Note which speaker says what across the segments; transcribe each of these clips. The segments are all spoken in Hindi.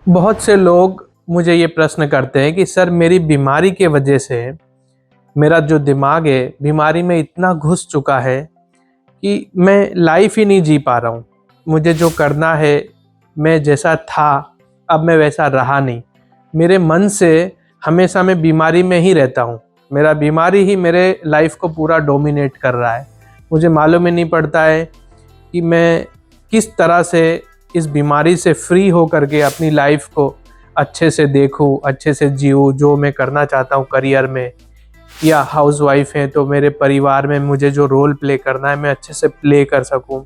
Speaker 1: बहुत से लोग मुझे ये प्रश्न करते हैं कि सर मेरी बीमारी के वजह से मेरा जो दिमाग है बीमारी में इतना घुस चुका है कि मैं लाइफ ही नहीं जी पा रहा हूँ। मुझे जो करना है, मैं जैसा था अब मैं वैसा रहा नहीं। मेरे मन से हमेशा मैं बीमारी में ही रहता हूँ। मेरा बीमारी ही मेरे लाइफ को पूरा डोमिनेट कर रहा है। मुझे मालूम ही नहीं पड़ता है कि मैं किस तरह से इस बीमारी से फ्री हो करके अपनी लाइफ को अच्छे से देखूं, अच्छे से जीऊँ, जो मैं करना चाहता हूं करियर में, या हाउसवाइफ हैं तो मेरे परिवार में मुझे जो रोल प्ले करना है मैं अच्छे से प्ले कर सकूं।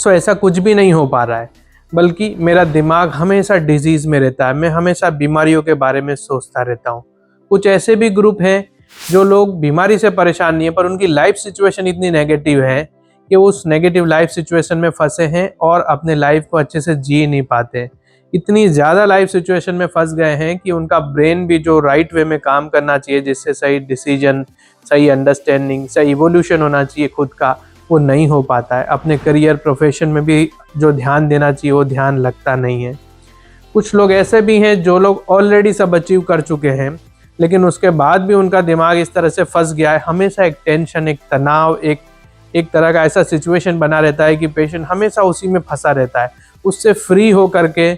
Speaker 1: ऐसा कुछ भी नहीं हो पा रहा है, बल्कि मेरा दिमाग हमेशा डिजीज़ में रहता है। मैं हमेशा बीमारियों के बारे में सोचता रहता हूँ। कुछ ऐसे भी ग्रुप हैं जो लोग बीमारी से परेशान नहीं है, पर उनकी लाइफ सिचुएशन इतनी नेगेटिव है कि वो उस नेगेटिव लाइफ सिचुएशन में फंसे हैं और अपने लाइफ को अच्छे से जी नहीं पाते। इतनी ज़्यादा लाइफ सिचुएशन में फंस गए हैं कि उनका ब्रेन भी जो राइट वे में काम करना चाहिए, जिससे सही डिसीजन, सही अंडरस्टैंडिंग, सही इवोल्यूशन होना चाहिए खुद का, वो नहीं हो पाता है। अपने करियर प्रोफेशन में भी जो ध्यान देना चाहिए वो ध्यान लगता नहीं है। कुछ लोग ऐसे भी हैं जो लोग ऑलरेडी सब अचीव कर चुके हैं, लेकिन उसके बाद भी उनका दिमाग इस तरह से फंस गया है। हमेशा एक टेंशन, एक तनाव, एक तरह का ऐसा सिचुएशन बना रहता है कि पेशेंट हमेशा उसी में फंसा रहता है। उससे फ्री हो करके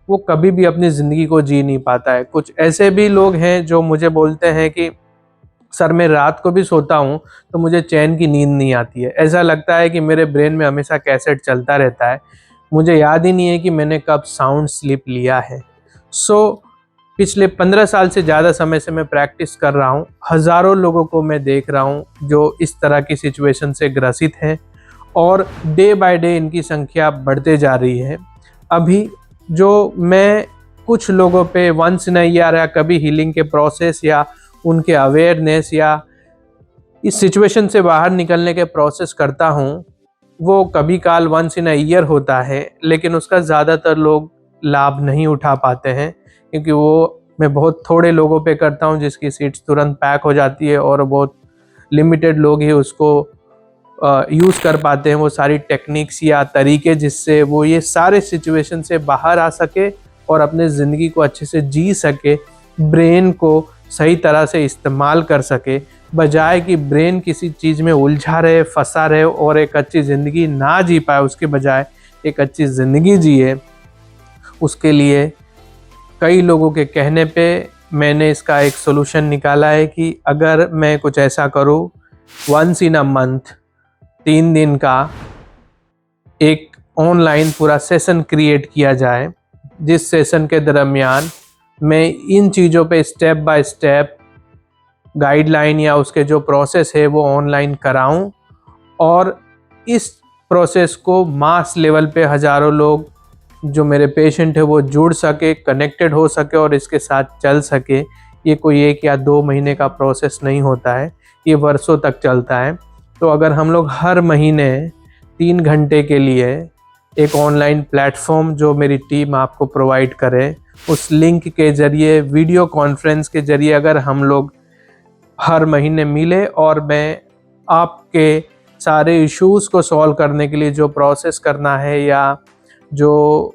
Speaker 1: वो कभी भी अपनी ज़िंदगी को जी नहीं पाता है। कुछ ऐसे भी लोग हैं जो मुझे बोलते हैं कि सर मैं रात को भी सोता हूँ तो मुझे चैन की नींद नहीं आती है। ऐसा लगता है कि मेरे ब्रेन में हमेशा कैसेट चलता रहता है। मुझे याद ही नहीं है कि मैंने कब साउंड स्लीप लिया है। पिछले 15 साल से ज़्यादा समय से मैं प्रैक्टिस कर रहा हूँ। हज़ारों लोगों को मैं देख रहा हूँ जो इस तरह की सिचुएशन से ग्रसित हैं, और डे बाय डे इनकी संख्या बढ़ते जा रही है। अभी जो मैं कुछ लोगों पे वंस इन अ ईयर या कभी हीलिंग के प्रोसेस या उनके अवेयरनेस या इस सिचुएशन से बाहर निकलने के प्रोसेस करता हूँ, वो कभी काल वंस इन अ ईयर होता है, लेकिन उसका ज़्यादातर लोग लाभ नहीं उठा पाते हैं, क्योंकि वो मैं बहुत थोड़े लोगों पे करता हूँ जिसकी सीट्स तुरंत पैक हो जाती है, और बहुत लिमिटेड लोग ही उसको यूज़ कर पाते हैं वो सारी टेक्निक्स या तरीके जिससे वो ये सारे सिचुएशन से बाहर आ सके और अपने ज़िंदगी को अच्छे से जी सके, ब्रेन को सही तरह से इस्तेमाल कर सके, बजाय कि ब्रेन किसी चीज़ में उलझा रहे, फंसा रहे और एक अच्छी ज़िंदगी ना जी पाए, उसके बजाय एक अच्छी ज़िंदगी जिए। उसके लिए कई लोगों के कहने पे मैंने इसका एक सॉल्यूशन निकाला है कि अगर मैं कुछ ऐसा करूँ, वंस इन अ मंथ 3 दिन का एक ऑनलाइन पूरा सेशन क्रिएट किया जाए, जिस सेशन के दरमियान मैं इन चीज़ों पे स्टेप बाय स्टेप गाइडलाइन या उसके जो प्रोसेस है वो ऑनलाइन कराऊं, और इस प्रोसेस को मास लेवल पे हज़ारों लोग जो मेरे पेशेंट है वो जुड़ सके, कनेक्टेड हो सके और इसके साथ चल सके। ये कोई 1 या 2 महीने का प्रोसेस नहीं होता है, ये वर्षों तक चलता है। तो अगर हम लोग हर महीने 3 घंटे के लिए एक ऑनलाइन प्लेटफॉर्म जो मेरी टीम आपको प्रोवाइड करे, उस लिंक के ज़रिए, वीडियो कॉन्फ्रेंस के ज़रिए अगर हम लोग हर महीने मिले और मैं आपके सारे इश्यूज़ को सॉल्व करने के लिए जो प्रोसेस करना है या जो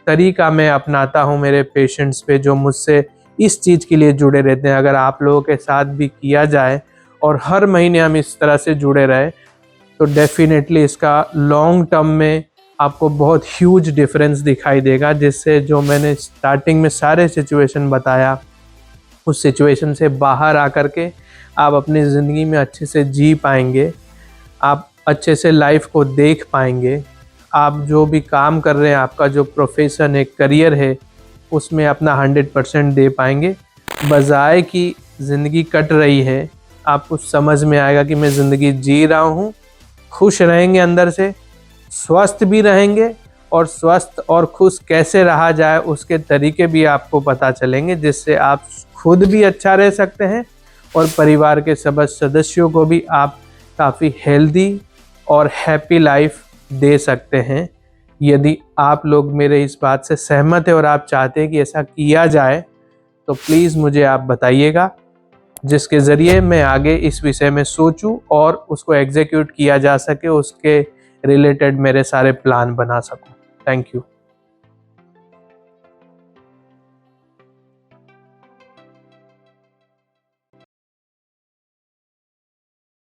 Speaker 1: तरीका मैं अपनाता हूँ मेरे पेशेंट्स पे जो मुझसे इस चीज़ के लिए जुड़े रहते हैं, अगर आप लोगों के साथ भी किया जाए और हर महीने हम इस तरह से जुड़े रहे, तो डेफिनेटली इसका लॉन्ग टर्म में आपको बहुत ह्यूज डिफरेंस दिखाई देगा, जिससे जो मैंने स्टार्टिंग में सारे सिचुएशन बताया, उस सिचुएशन से बाहर आकर के आप अपनी ज़िंदगी में अच्छे से जी पाएंगे, आप अच्छे से लाइफ को देख पाएंगे, आप जो भी काम कर रहे हैं, आपका जो प्रोफेशन है, करियर है, उसमें अपना 100% दे पाएंगे। बजाय कि ज़िंदगी कट रही है, आपको समझ में आएगा कि मैं ज़िंदगी जी रहा हूँ, खुश रहेंगे, अंदर से स्वस्थ भी रहेंगे, और स्वस्थ और खुश कैसे रहा जाए उसके तरीके भी आपको पता चलेंगे, जिससे आप खुद भी अच्छा रह सकते हैं और परिवार के सब सदस्यों को भी आप काफ़ी हेल्दी और हैप्पी लाइफ दे सकते हैं। यदि आप लोग मेरे इस बात से सहमत हैं और आप चाहते हैं कि ऐसा किया जाए, तो प्लीज़ मुझे आप बताइएगा, जिसके ज़रिए मैं आगे इस विषय में सोचूं और उसको एग्जीक्यूट किया जा सके, उसके रिलेटेड मेरे सारे प्लान बना सकूं। Thank you.